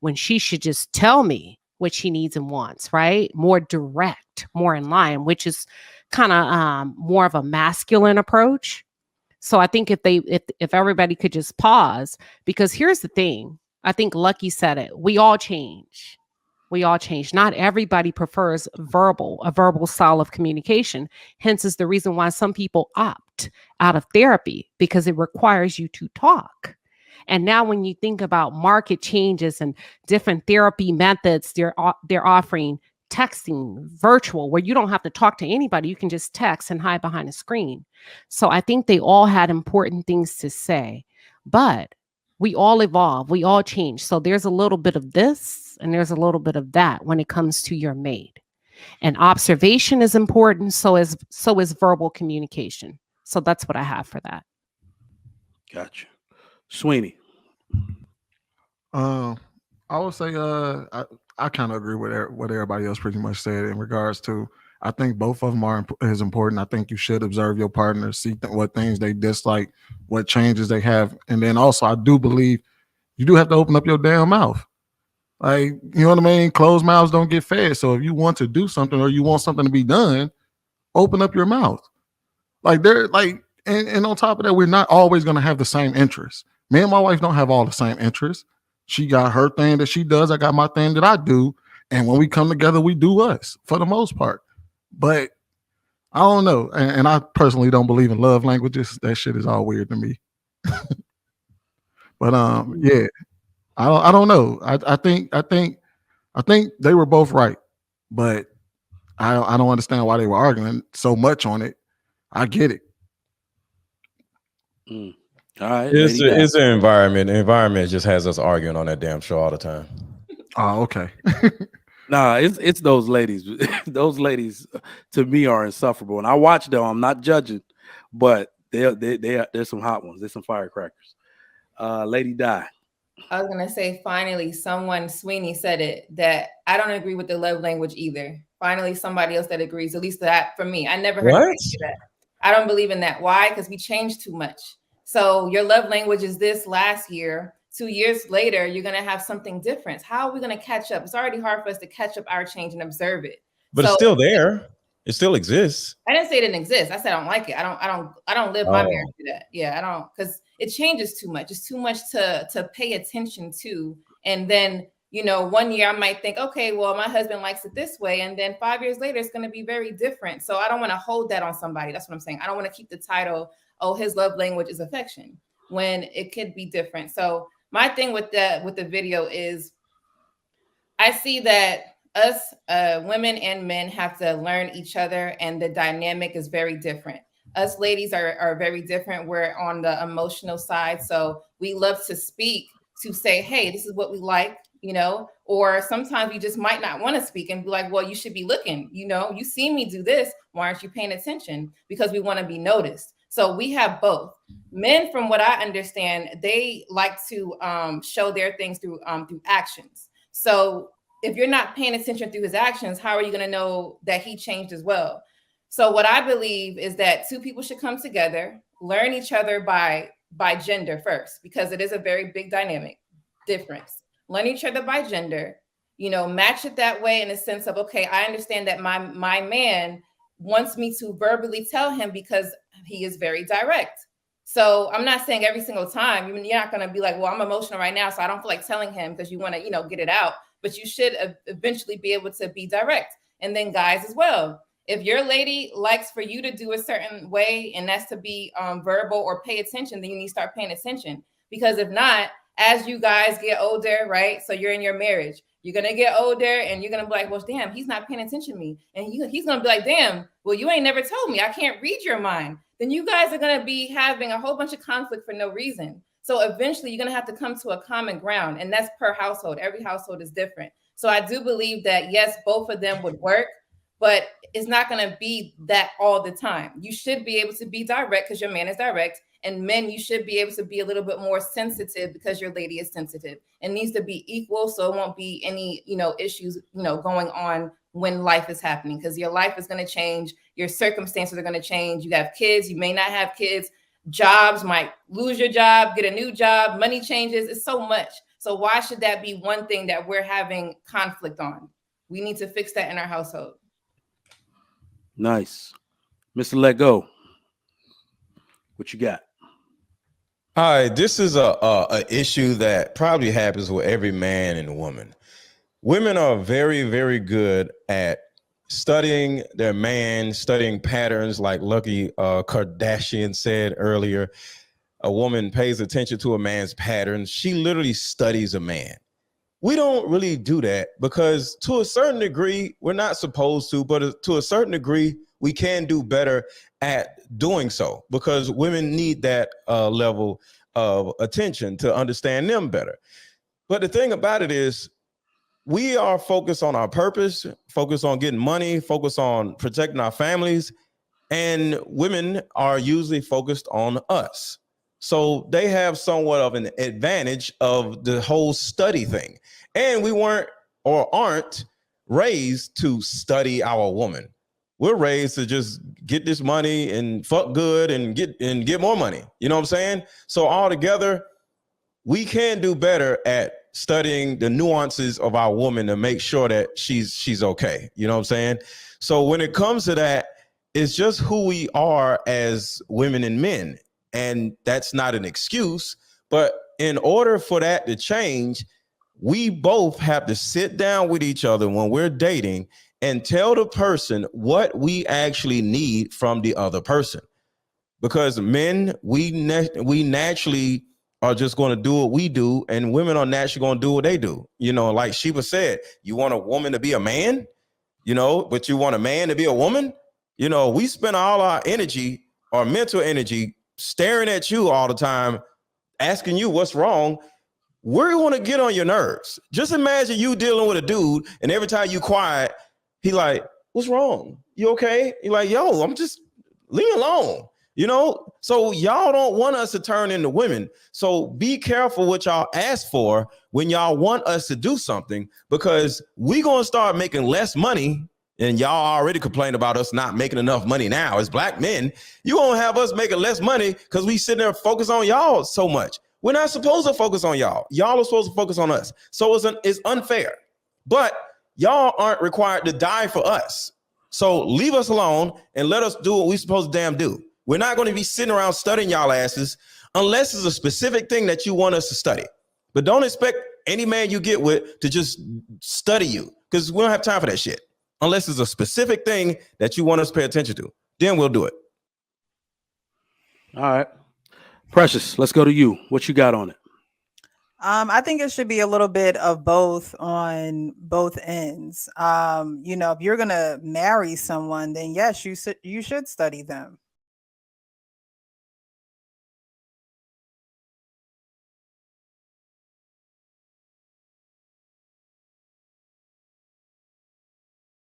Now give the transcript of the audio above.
when she should just tell me what she needs and wants, right? More direct, more in line, which is kind of more of a masculine approach. So I think if everybody could just pause, because here's the thing. I think Lucky said it. We all change. We all change. Not everybody prefers a verbal style of communication. Hence is the reason why some people opt out of therapy, because it requires you to talk. And now when you think about market changes and different therapy methods, they're offering texting, virtual, where you don't have to talk to anybody. You can just text and hide behind a screen. So I think they all had important things to say, but we all evolve, we all change. So there's a little bit of this and there's a little bit of that when it comes to your mate. And observation is important. So is verbal communication. So that's what I have for that. Gotcha. Sweeney. I would say I kind of agree with what everybody else pretty much said in regards to. I think both of them are as important. I think you should observe your partner, see what things they dislike, what changes they have, and then also I do believe you do have to open up your damn mouth. Like, you know what I mean? Closed mouths don't get fed. So if you want to do something or you want something to be done, open up your mouth. Like and on top of that, we're not always going to have the same interests. Me and my wife don't have all the same interests. She got her thing that she does. I got my thing that I do. And when we come together, we do us for the most part. But I don't know. And I personally don't believe in love languages. That shit is all weird to me. But yeah, I don't know. I think they were both right. But I don't understand why they were arguing so much on it. I get it. All right. It's an environment. The environment just has us arguing on that damn show all the time. Oh, okay. Nah, it's those ladies. Those ladies to me are insufferable. And I watch them. I'm not judging, but there's some hot ones. There's some firecrackers. Lady Di. I was gonna say, finally, Sweeney said it, that I don't agree with the love language either. Finally, somebody else that agrees. At least that for me. I never heard of that. I don't believe in that. Why? Because we change too much. So your love language is this last year. 2 years later, you're going to have something different. How are we going to catch up? It's already hard for us to catch up our change and observe it. But it's still there. It still exists. I didn't say it didn't exist. I said I don't like it. I don't live my marriage to that. Yeah, I don't, because it changes too much. It's too much to pay attention to. And then, 1 year I might think, okay, well, my husband likes it this way. And then 5 years later, it's going to be very different. So I don't want to hold that on somebody. That's what I'm saying. I don't want to keep the title, oh, his love language is affection, when it could be different. So my thing with the video is, I see that us women and men have to learn each other, and the dynamic is very different. Us ladies are very different. We're on the emotional side, so we love to speak to say, hey, this is what we like, or sometimes you just might not want to speak and be like, well, you should be looking, you see me do this, why aren't you paying attention? Because we want to be noticed. So we have both. Men, from what I understand, they like to show their things through actions. So if you're not paying attention through his actions, how are you going to know that he changed as well? So what I believe is that two people should come together, learn each other by gender first, because it is a very big dynamic difference. Learn each other by gender, match it that way in the sense of, okay, I understand that my man wants me to verbally tell him because he is very direct. So I'm not saying every single time, you're not going to be like, well, I'm emotional right now, so I don't feel like telling him, because you want to, get it out. But you should eventually be able to be direct. And then guys as well. If your lady likes for you to do a certain way, and that's to be verbal or pay attention, then you need to start paying attention. Because if not, as you guys get older, right? So you're in your marriage, you're going to get older and you're going to be like, well, damn, he's not paying attention to me. And he's going to be like, damn, well, you ain't never told me. I can't read your mind. Then you guys are going to be having a whole bunch of conflict for no reason. So eventually you're going to have to come to a common ground. And that's per household. Every household is different. So I do believe that, yes, both of them would work, but it's not going to be that all the time. You should be able to be direct because your man is direct. And men, you should be able to be a little bit more sensitive because your lady is sensitive. It needs to be equal, so it won't be any, issues, going on when life is happening, because your life is going to change. Your circumstances are going to change. You have kids, you may not have kids. Jobs, might lose your job, get a new job, money changes. It's so much. So why should that be one thing that we're having conflict on? We need to fix that in our household. Nice. Mr. Let Go. What you got? All right, this is a issue that probably happens with every man and woman. Women are very, very good at studying their man, studying patterns, like Lucky Kardashian said earlier. A woman pays attention to a man's patterns. She literally studies a man. We don't really do that because to a certain degree, we're not supposed to, but to a certain degree, we can do better at doing so because women need that level of attention to understand them better. But the thing about it is, we are focused on our purpose, focused on getting money, focused on protecting our families, and women are usually focused on us. So they have somewhat of an advantage of the whole study thing. And we weren't or aren't raised to study our woman. We're raised to just get this money and fuck good and get more money. You know what I'm saying? So all together, we can do better at studying the nuances of our woman to make sure that she's okay. You know what I'm saying? So when it comes to that, it's just who we are as women and men. And that's not an excuse. But in order for that to change, we both have to sit down with each other when we're dating and tell the person what we actually need from the other person. Because men, we naturally are just going to do what we do, and women are naturally going to do what they do. You know, like Sheba said, you want a woman to be a man, you know, but you want a man to be a woman. You know, we spend all our energy, our mental energy, staring at you all the time, asking you what's wrong. We're going to get on your nerves. Just imagine you dealing with a dude, and every time you quiet, he like, what's wrong? You okay? You're like, yo, I'm just, leave me alone. You know, so y'all don't want us to turn into women. So be careful what y'all ask for when y'all want us to do something, because we're going to start making less money. And y'all already complain about us not making enough money now as black men. You won't have us making less money because we sitting there focused on y'all so much. We're not supposed to focus on y'all. Y'all are supposed to focus on us. So it's unfair. But y'all aren't required to die for us. So leave us alone and let us do what we're supposed to damn do. We're not going to be sitting around studying y'all asses unless it's a specific thing that you want us to study. But don't expect any man you get with to just study you, because we don't have time for that shit. Unless it's a specific thing that you want us to pay attention to, then we'll do it. All right. Precious, let's go to you. What you got on it? I think it should be a little bit of both on both ends. You know, if you're going to marry someone, then yes, you should study them.